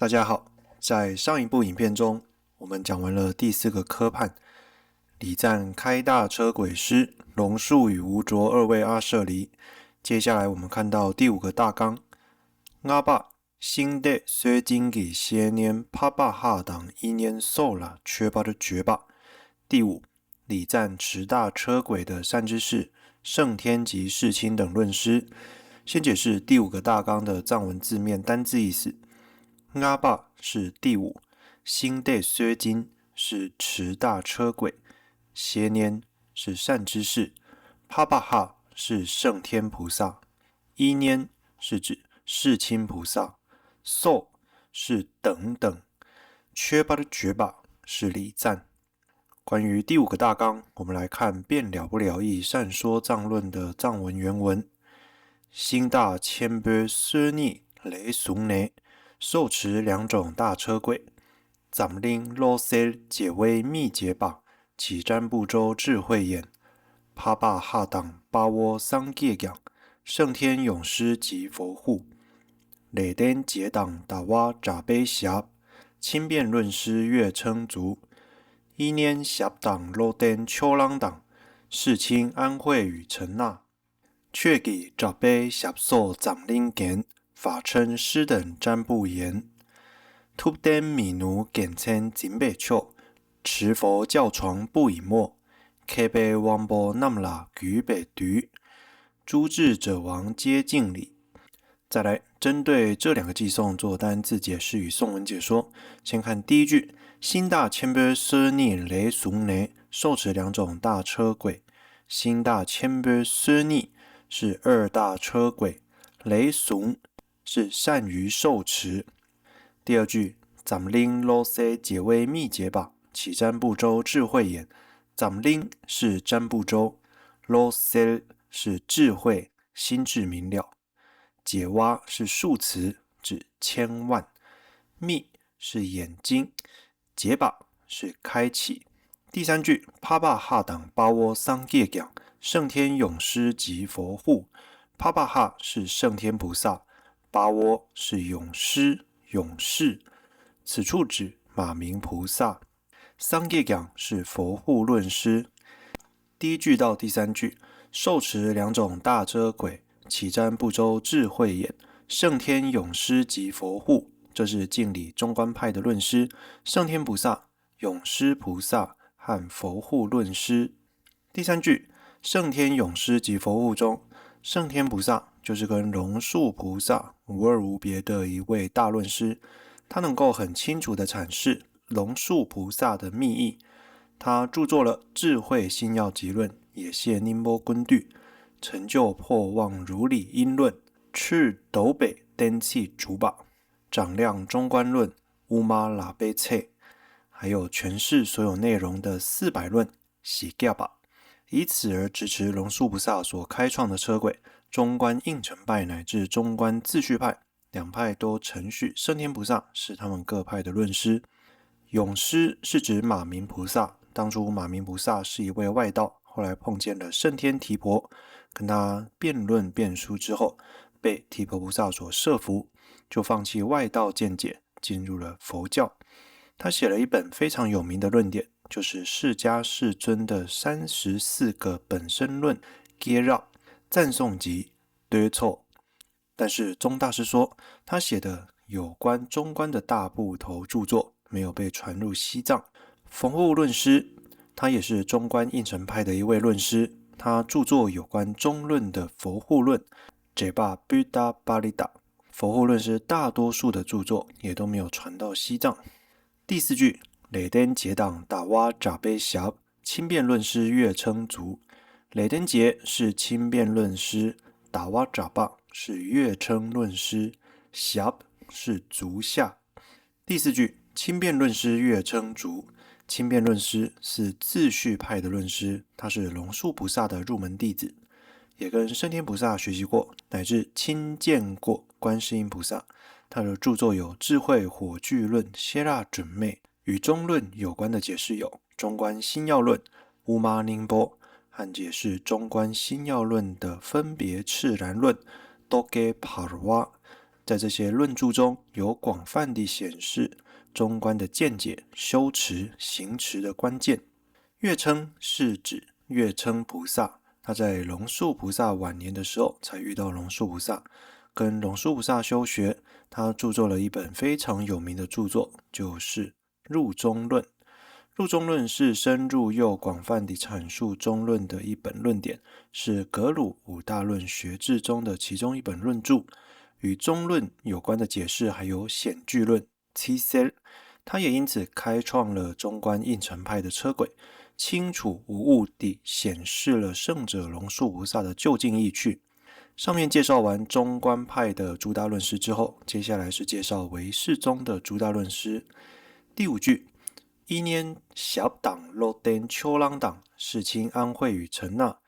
大家好，在上一部影片中，我们讲完了第4个科判，李赞开大车轨师，龙树与吴卓二位阿舍离。接下来我们看到第5个大纲，阿爸新的虽经给些年帕巴哈党一年受了缺乏的绝吧。第5，李赞持大车轨的善知识圣天及世亲等论师。先解释第5个大纲的藏文字面单字意思。阿爸是第5，新代虽经是持大车轨，邪年是善知识，帕巴哈是圣天菩萨，一年是指世亲菩萨，受是等等，缺乏的绝吧是礼赞。关于第5个大纲，我们来看辩了不了义善说藏论的藏文原文。新大千般奢逆雷俗内，受持2种大车轨，咱令罗塞解微密解吧，起占部洲智慧眼，帕巴哈党巴窝桑界养，圣天勇师及佛护，雷登解党打哇扎杯峡，轻辩论师月称足，一年峡党罗登秋朗党，世亲安慧与陈纳。却给扎杯峡受长令言，法称师等占卜言。突登米奴简称景北丘，持佛教床不以没。K 杯王波那么啦举北驴，诸智者王皆敬礼。再来针对这2个寄颂做单字解释与颂文解说。先看第一句，新大千般奢逆雷俗内，受持2种大车轨。新大千般奢逆是2大车轨，雷俗是善于受持。第二句，咱令罗塞解微密解吧，起占部洲智慧眼。咱令是占部洲，罗塞是智慧，心智明了。解蛙是数词，指千万。密是眼睛，解吧是开启。第3句，帕巴哈党巴窝桑界养，圣天勇师及佛护。帕巴哈是圣天菩萨，巴窝是勇师勇士，此处指马明菩萨。桑界养是佛护论师。第1句到第3句，受持2种大车轨，起占部洲智慧眼，圣天勇师及佛护，这是敬礼中观派的论师，圣天菩萨、勇师菩萨和佛护论师。第3句，圣天勇师及佛护中，圣天菩萨就是跟龙树菩萨无二无别的一位大论师，他能够很清楚地阐释龙树菩萨的密意。他著作了《智慧心要集论》，也谢宁波quân律，成就破妄如理因论，赤斗北登气主把，掌量中观论，乌妈拉贝切，还有诠释所有内容的400论，喜嘎吧。以此而支持龙树菩萨所开创的车轨，中观应成派乃至中观自续派2派都承许圣天菩萨是他们各派的论师。勇师是指马明菩萨，当初马明菩萨是一位外道，后来碰见了圣天提婆，跟他辩论辩书之后，被提婆菩萨所摄服，就放弃外道见解，进入了佛教。他写了一本非常有名的论点，就是释迦世尊的34个本身论 Gira 赞颂集对凑。但是宗大师说，他写的有关中观的大部头著作没有被传入西藏。佛护论师，他也是中观应成派的一位论师，他著作有关中论的佛护论 Jeba Buddha Balida。 佛护论师大多数的著作也都没有传到西藏。第4句，雷登结党打哇扎杯峡，轻辩论师月称足。雷登结是轻辩论师，打哇扎巴是月称论师，峡是足下。第4句，轻辩论师月称足。轻辩论师是自续派的论师，他是龙树菩萨的入门弟子，也跟圣天菩萨学习过，乃至亲见过观世音菩萨。他的著作有《智慧火炬论》、《谢腊准妹》，与中论有关的解释有《中观心要论》、《乌玛宁波》，和解释中观心要论的分别赤然论、多给帕尔瓦。在这些论著中有广泛地显示中观的见解、修持、行持的关键。月称是指月称菩萨，他在龙树菩萨晚年的时候才遇到龙树菩萨，跟龙树菩萨修学，他著作了一本非常有名的著作，就是《入中论》。《入中论》是深入又广泛地阐述中论的一本论点，是格鲁五大论学志中的其中一本论著。与中论有关的解释还有显句论 T-cell， 他也因此开创了中观应成派的车轨，清楚无误地显示了圣者龙树菩萨的究竟意趣。上面介绍完中观派的诸大论师之后，接下来是介绍唯识宗的诸大论师。第5句，一念小党罗登秋郎党世亲安慧与陈那。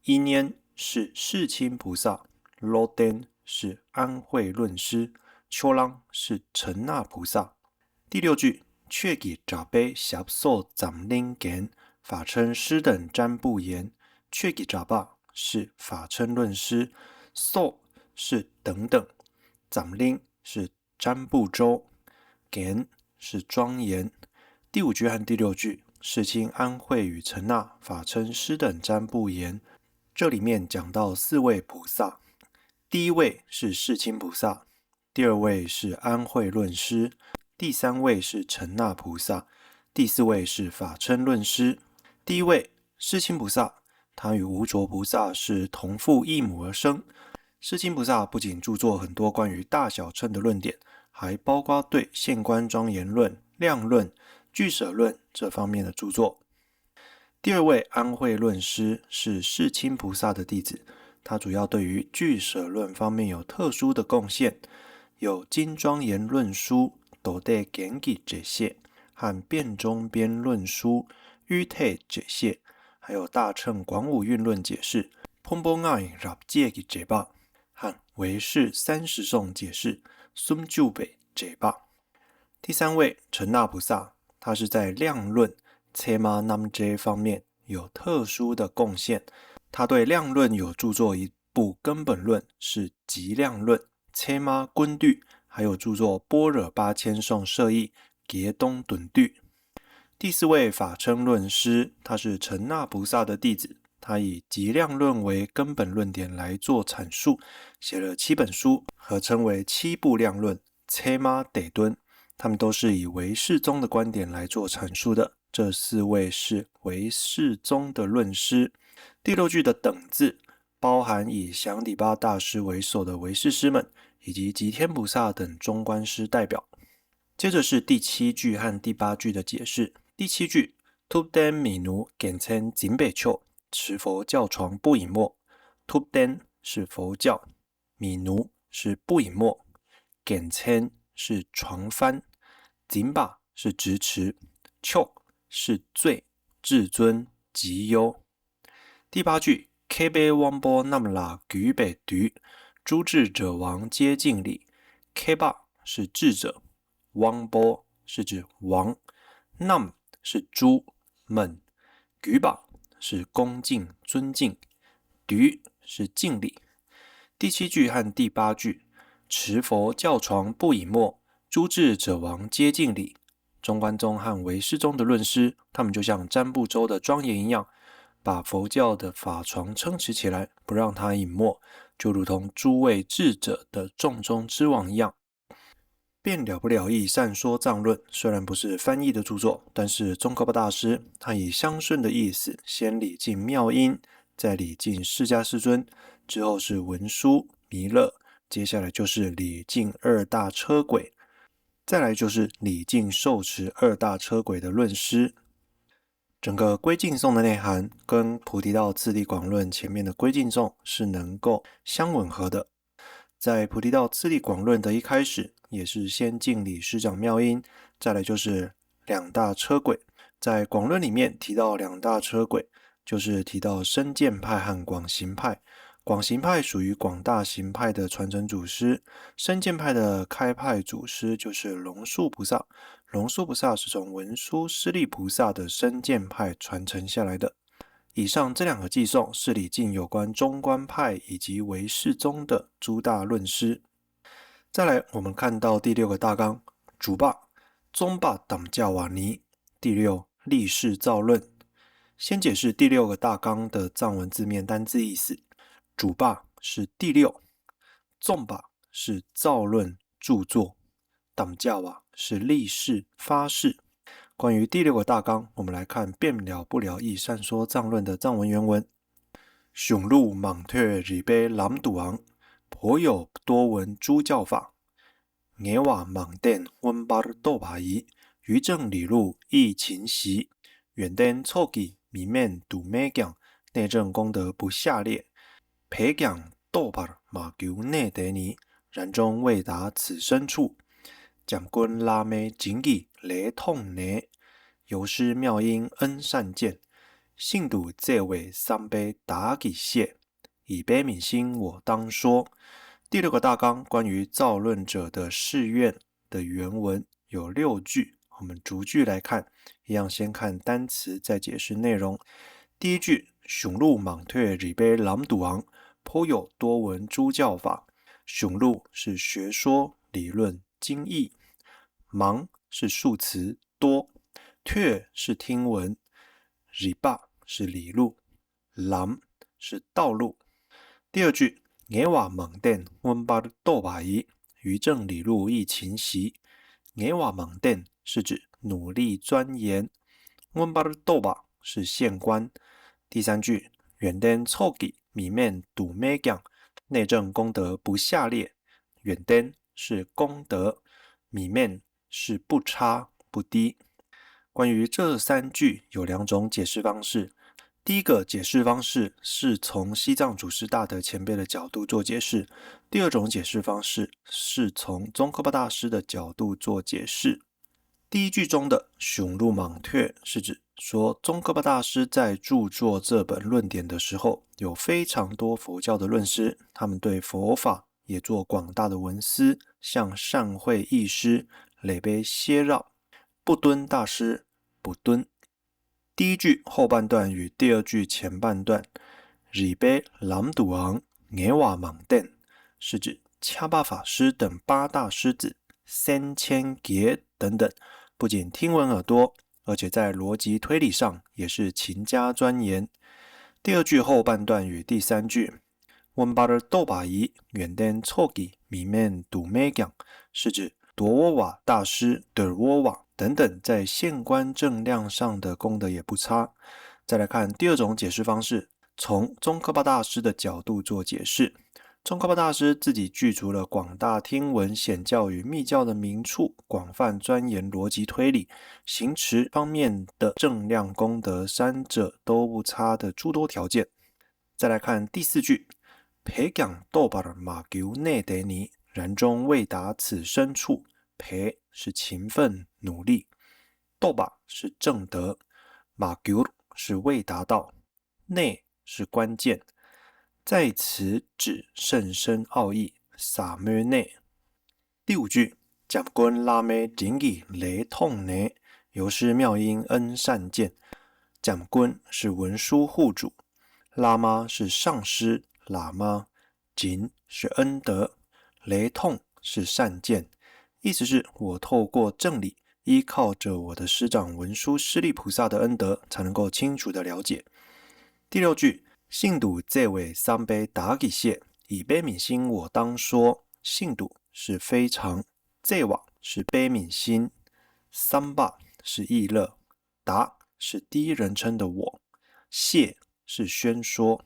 一念是世亲菩萨，罗登是安慧论师，秋郎是陈那菩萨。第6句，却给扎杯小受zam灵言，法称师等占不言。却给扎巴是法称论师，受是等等，zamling是占卜周，言是庄严。第5句和第6句，世亲安慧与陈那法称师等占卜言。这里面讲到4位菩萨，第1位是世亲菩萨，第2位是安慧论师，第3位是陈那菩萨，第4位是法称论师。第1位世亲菩萨，他与无着菩萨是同父异母而生。世亲菩萨不仅著作很多关于大小乘的论点，还包括对现观庄严论、量论、俱舍论这方面的著作。第2位安慧论师是世亲菩萨的弟子，他主要对于俱舍论方面有特殊的贡献，有金庄严论书、斗地gen기解解和辩中边论书、于退解解，还有大乘广五蕴论解释、蓬波爱รับ解嘅解巴和唯识30颂解释、孙就北解巴。第3位陈那菩萨，他是在量论切玛南杰方面有特殊的贡献，他对量论有著作一部根本论，是极量论切玛棍律，还有著作般若8000颂摄义结东顿律。第4位法称论师，他是陈那菩萨的弟子，他以极量论为根本论点来做阐述，写了7本书，合称为7部量论切玛得敦，他们都是以唯识宗的观点来做阐述的。这4位是唯识宗的论师。第6句的等字包含以祥底巴大师为首的唯识师们，以及吉天菩萨等中观师代表。接着是第7句和第8句的解释。第7句 Tupden Minu 简称景北丘，持佛教床不隐没。Tupden 是佛教，米奴是不隐没，简称是床幡，景把是直持，丘是最至尊极优。第8句 Kebe Wangbo Namla 举北驴，诸智者王皆敬礼。Keba 是智者， Wangbo 是指王， Nam 是诸们，举把是恭敬尊敬，驴是敬礼。第7句和第8句，持佛教床不隐没，诸智者王皆敬礼。中观宗和唯识宗的论师，他们就像占卜周的庄严一样，把佛教的法床撑持起来，不让它隐没，就如同诸位智者的众中之王一样。辩了不了义善说藏论虽然不是翻译的著作，但是宗喀巴大师他以相顺的意思，先礼敬妙音，再礼敬释迦世尊，之后是文殊、弥勒，接下来就是礼敬2大车轨，再来就是礼敬受持2大车轨的论师。整个归敬颂的内涵跟菩提道次第广论前面的归敬颂是能够相吻合的。在菩提道次第广论的一开始，也是先敬礼师长妙音，再来就是2大车轨。在广论里面提到2大车轨，就是提到深见派和广行派。广行派属于广大行派的传承祖师，深见派的开派祖师就是龙树菩萨。龙树菩萨是从文殊师利菩萨的深见派传承下来的。以上这2个偈颂是礼敬有关中观派以及唯识宗的诸大论师。再来，我们看到第6个大纲，主霸中霸党教瓦尼。第6，立誓造论。先解释第6个大纲的藏文字面单字意思。主霸是第6，中霸是造论著作，党教瓦是立誓发誓。关于第6个大纲，我们来看变了不了义善说藏论的藏文原文。雄鹿莽退日卑南笃昂，颇有多闻诸教法。耶瓦莽殿温巴斗巴夷，于正理路亦勤习。远登凑己米面笃咩讲，内政功德不下列。培讲斗巴马求内得尼，然终未达此深处。讲quân拉咩谨己雷痛呢，由师妙音恩善见。信笃这位三杯达给谢，以悲悯心我当说。第6个大纲关于造论者的誓愿的原文有6句，我们逐句来看，一样先看单词再解释内容。第1句，雄鹿莽退日卑南笃昂，颇有多闻诸教法。雄鹿是学说理论经义，莽是数词多，退是听闻，日巴是理路，南是道路。第2句，耶瓦莽殿温巴斗巴夷，于正理路亦勤习。耶瓦莽殿是指努力钻研，温巴斗巴是县官。第3句，远登凑己米面笃咩讲，内政功德不下列。远登是功德，米面是不差不低。关于这3句有2种解释方式。第一个解释方式是从西藏祖师大德前辈的角度做解释，第2种解释方式是从宗喀巴大师的角度做解释。第1句中的雄鹿莽退是指说宗喀巴大师在著作这本论点的时候，有非常多佛教的论师，他们对佛法也做广大的文思，向善会义师累碑歇绕。不敦大师不敦。第1句后半段与第2句前半段，日卑南笃昂耶瓦莽殿，是指恰巴法师等8大师子、三千劫等等，不仅听闻耳多，而且在逻辑推理上也是勤加钻研。第2句后半段与第3句，温巴的斗巴夷远登凑己米面笃咩讲，是指朵沃瓦大师德沃瓦等等在县官正量上的功德也不差。再来看第2种解释方式，从宗喀巴大师的角度做解释。宗喀巴大师自己具足了广大听闻显教与密教的名处，广泛钻研逻辑推理，行持方面的正量功德3者都不差的诸多条件。再来看第4句，培讲斗巴的马求内得尼，然终未达此深处。培是勤奋努力，斗巴是正德，马求是未达到，内是关键，在此指甚深奥义，萨咩内。第5句，讲quân拉咩谨己雷痛呢，由师妙音恩善见。讲quân是文书护主，拉妈是上师喇嘛，谨是恩德，雷痛是善见。意思是我透过正理，依靠着我的师长文殊师利菩萨的恩德，才能够清楚的了解。第6句，信笃这位三杯达给谢，以悲悯心我当说。信笃是非常，这瓦是悲悯心，三巴是意乐，达是第一人称的我，谢是宣说。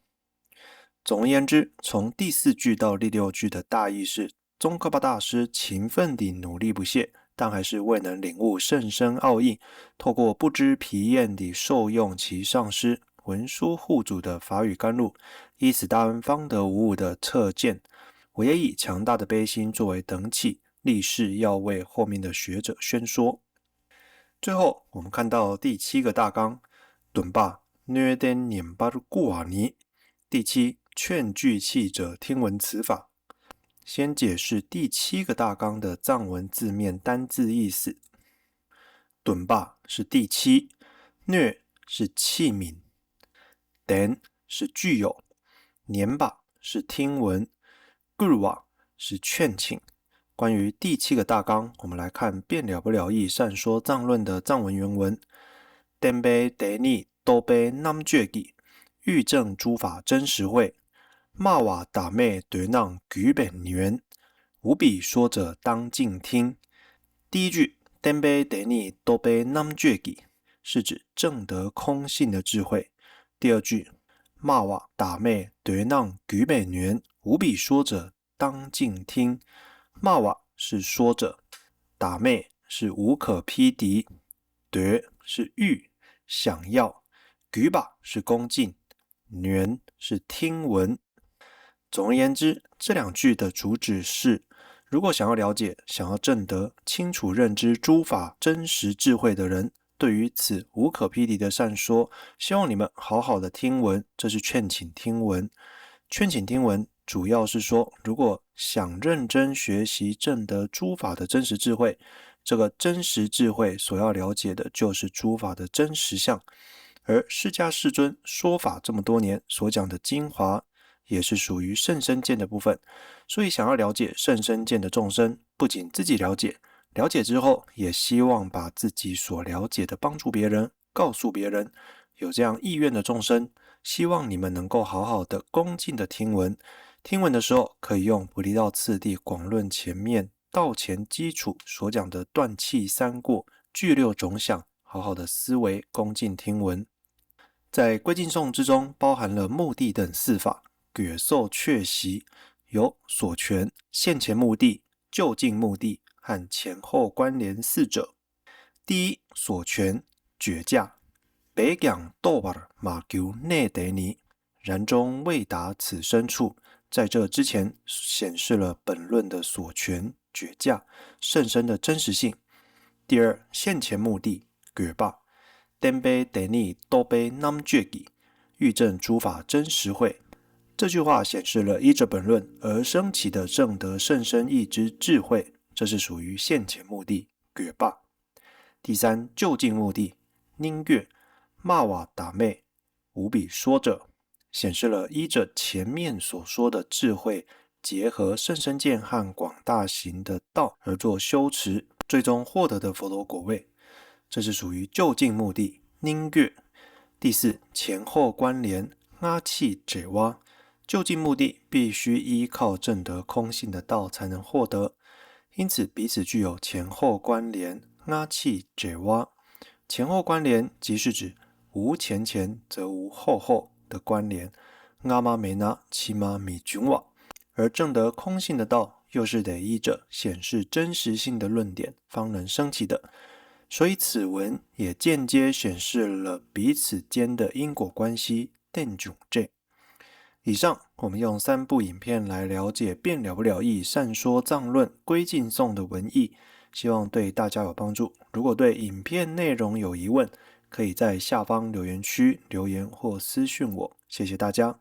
总而言之，从第4句到第6句的大意是，宗喀巴大师勤奋地努力不懈，但还是未能领悟甚深奥义，透过不知疲厌地受用其上师文殊护主的法语甘露，依此大恩方得无误的测见。我也以强大的悲心作为等起，立誓要为后面的学者宣说。最后我们看到第7个大纲，顿巴虐登念巴固瓦尼。第7，劝具器者听闻此法。先解释第7个大纲的藏文字面单字意思。顿巴是第7，虐是器皿，登是具有，念巴是听闻，固瓦是劝请，关于第7个大纲，我们来看辩了不了义善说藏论的藏文原文。颠杯得逆都杯南觉己，欲证诸法真实慧，骂瓦打妹对让举本源，无比说者当静听。第一句颠杯得逆都杯南觉己是指证得空性的智慧。第二句骂瓦打妹对让举本源，无比说者当静听。骂瓦是说者，打妹是无可匹敌，对是欲想要，举把是恭敬，缘是听闻。总而言之，这2句的主旨是，如果想要了解、想要证得、清楚认知诸法真实智慧的人，对于此无可匹敌的善说，希望你们好好的听闻，这是劝请听闻。劝请听闻主要是说，如果想认真学习证得诸法的真实智慧，这个真实智慧所要了解的就是诸法的真实相，而释迦世尊说法这么多年所讲的精华，也是属于甚深见的部分。所以想要了解甚深见的众生，不仅自己了解，了解之后也希望把自己所了解的帮助别人，告诉别人。有这样意愿的众生，希望你们能够好好的恭敬的听闻。听闻的时候，可以用《菩提道次第广论》前面道前基础所讲的断气三过、具6种想，好好的思维恭敬听闻。在归敬颂之中，包含了目的等4法，觉受确习，有所权、现前目的、就近目的和前后关联4者。第一，所权觉驾，北讲斗巴马求内得尼，然终未达此深处。在这之前显示了本论的所权觉驾甚深的真实性。第二，现前目的觉罢，颠杯得逆都杯南觉己，欲证诸法真实慧。这句话显示了依着本论而升起的证得甚深义之智慧，这是属于现前目的觉罢。第三，就近目的宁觉骂瓦打妹无比说者，显示了依着前面所说的智慧，结合甚深见和广大行的道而做修持，最终获得的佛陀果位，这是属于就近目的宁觉。第四，前后关联阿气者哇，就近目的必须依靠证得空性的道才能获得，因此彼此具有前后关联阿气者哇。前后关联即是指无前前则无后后的关联，阿妈没那七妈米君瓦，而证得空性的道又是得依着显示真实性的论点方能升起的，所以此文也间接显示了彼此间的因果关系。以上我们用3部影片来了解辩了不了义善说藏论归敬颂的文义，希望对大家有帮助。如果对影片内容有疑问，可以在下方留言区留言或私讯我，谢谢大家。